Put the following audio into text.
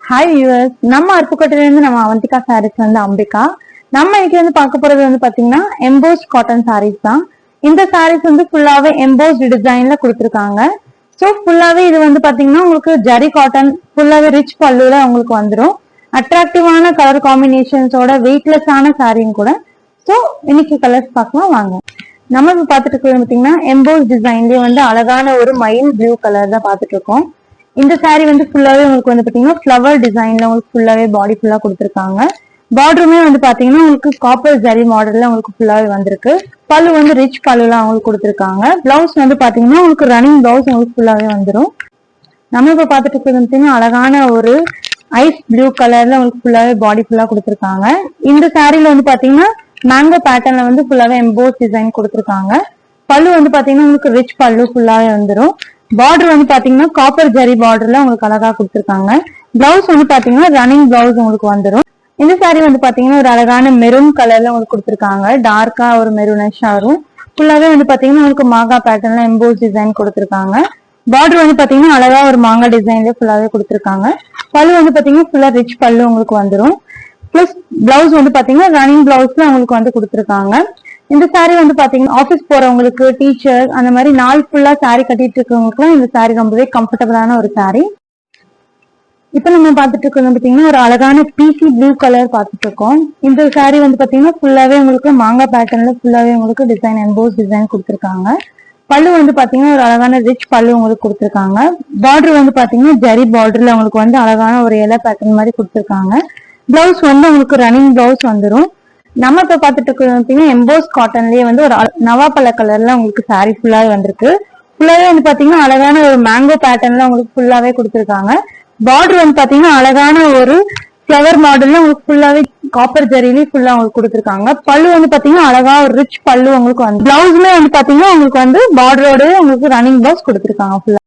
Hi viewers, நம்ம அருப்புக்கோட்டையில இருந்து நம்ம அவந்திகா சாரீஸ் வந்து அம்பிகா. நம்ம இன்னைக்கு வந்து பார்க்க போறது வந்து பாத்தீங்கன்னா எம்போஸ்ட் காட்டன் சாரீஸ் தான். இந்த சாரீஸ் வந்து ஃபுல்லாவே எம்போஸ்ட் டிசைன்ல கொடுத்துருக்காங்க. ஸோ ஃபுல்லாவே இது வந்து பாத்தீங்கன்னா உங்களுக்கு ஜரி காட்டன், ஃபுல்லாவே ரிச் பல்லுல உங்களுக்கு வந்துடும். அட்ராக்டிவான கலர் காம்பினேஷன்ஸோட வெயிட்லெஸ்ஸான சாரியும் கூட. ஸோ இன்னைக்கு கலர்ஸ் பார்க்கலாம் வாங்க. நம்ம இப்ப பாத்துட்டு இருக்கிறது பாத்தீங்கன்னா எம்போஸ்ட் டிசைன்லயே வந்து அழகான ஒரு மயில் ப்ளூ கலர் தான் பாத்துட்டு இருக்கோம். இந்த சாரீ வந்து ஃபுல்லாவே உங்களுக்கு வந்து பாத்தீங்கன்னா ஃபிளவர் டிசைன்ல உங்களுக்கு ஃபுல்லாவே பாடி ஃபுல்லா கொடுத்துருக்காங்க. பார்டருமே வந்து பாத்தீங்கன்னா உங்களுக்கு காப்பர் ஜரி மாடல்ல உங்களுக்கு ஃபுல்லாவே வந்திருக்கு. பல்லு வந்து ரிச் பல்லுலாம் உங்களுக்கு கொடுத்துருக்காங்க. பிளவுஸ் வந்து பாத்தீங்கன்னா உங்களுக்கு ரன்னிங் பிளவுஸ் உங்களுக்கு ஃபுல்லாவே வந்துடும். நம்ம இப்ப பாத்துட்டு இருக்கிறது பாத்தீங்கன்னா அழகான ஒரு ஐஸ் ப்ளூ கலர்ல உங்களுக்கு ஃபுல்லாவே பாடி ஃபுல்லா கொடுத்துருக்காங்க. இந்த சாரீல வந்து பாத்தீங்கன்னா மேங்கோ பேட்டர்ன்ல வந்து ஃபுல்லாவே எம்போஸ் டிசைன் கொடுத்துருக்காங்க. பல்லு வந்து பாத்தீங்கன்னா உங்களுக்கு ரிச் பல்லு ஃபுல்லாவே வந்துடும். பார்டர் வந்து பாத்தீங்கன்னா காப்பர் ஜரி பார்டர்ல உங்களுக்கு அழகா கொடுத்துருக்காங்க. பிளவுஸ் வந்து பாத்தீங்கன்னா ரன்னிங் பிளவுஸ் உங்களுக்கு வந்துடும். இந்த சாரீ வந்து பாத்தீங்கன்னா ஒரு அழகான மெரூன் கலர்ல உங்களுக்கு கொடுத்துருக்காங்க. டார்க்கா ஒரு மெரூனிஷா வரும். ஃபுல்லாவே வந்து பாத்தீங்கன்னா உங்களுக்கு மாங்கா பேட்டர்ன்ல எம்போஸ் டிசைன் கொடுத்துருக்காங்க. பார்டர் வந்து பாத்தீங்கன்னா அழகா ஒரு மாங்கா டிசைன்ல ஃபுல்லாவே கொடுத்துருக்காங்க. பல்லு வந்து பாத்தீங்கன்னா ஃபுல்லா ரிச் பல்லு உங்களுக்கு வந்துடும். பிளஸ் பிளவுஸ் வந்து பாத்தீங்கன்னா ரன்னிங் பிளவுஸ்ல உங்களுக்கு வந்து கொடுத்துருக்காங்க. இந்த சாரீ வந்து பாத்தீங்கன்னா ஆபீஸ் போறவங்களுக்கு, டீச்சர், அந்த மாதிரி நாள் ஃபுல்லா சாரீ கட்டிட்டு இருக்கவங்களுக்குலாம் இந்த சாரீ ரொம்பவே கம்ஃபர்டபுளான ஒரு சாரீ. இப்ப நம்ம பாத்துட்டு இருக்கோம் பாத்தீங்கன்னா ஒரு அழகான பிசி ப்ளூ கலர் பாத்துட்டு இருக்கோம். இந்த சாரீ வந்து பாத்தீங்கன்னா ஃபுல்லாவே உங்களுக்கு மாங்கா பேட்டர்ன்ல ஃபுல்லாவே உங்களுக்கு டிசைன் எம்போஸ் டிசைன் கொடுத்துருக்காங்க. பல்லு வந்து பாத்தீங்கன்னா ஒரு அழகான ரிச் பல்லு உங்களுக்கு கொடுத்துருக்காங்க. பார்டர் வந்து பாத்தீங்கன்னா ஜரி பார்டர்ல உங்களுக்கு வந்து அழகான ஒரு இலை பேட்டர்ன் மாதிரி கொடுத்துருக்காங்க. பிளவுஸ் வந்து உங்களுக்கு ரன்னிங் பிளவுஸ் வந்துடும். நம்ம இப்ப பாத்துட்டு இருக்கோம் எம்போஸ் காட்டன்லயே வந்து ஒரு நவாப்பழ கலர்ல உங்களுக்கு சாரீ ஃபுல்லாவே வந்திருக்கு. ஃபுல்லாவே வந்து பாத்தீங்கன்னா அழகான ஒரு மேங்கோ பேட்டர்ன்ல உங்களுக்கு ஃபுல்லாவே கொடுத்துருக்காங்க. பார்டர் வந்து பாத்தீங்கன்னா அழகான ஒரு ஃபிளவர் மாடல்ல உங்களுக்கு ஃபுல்லாவே காப்பர் ஜரியிலேயே ஃபுல்லா உங்களுக்கு கொடுத்துருக்காங்க. பல்லு வந்து பாத்தீங்கன்னா அழகா ஒரு ரிச் பல்லு உங்களுக்கு வந்து பிளவுஸ்மே வந்து பாத்தீங்கன்னா உங்களுக்கு வந்து பார்டரோட உங்களுக்கு ரன்னிங் பிளவுஸ் கொடுத்துருக்காங்க ஃபுல்லா.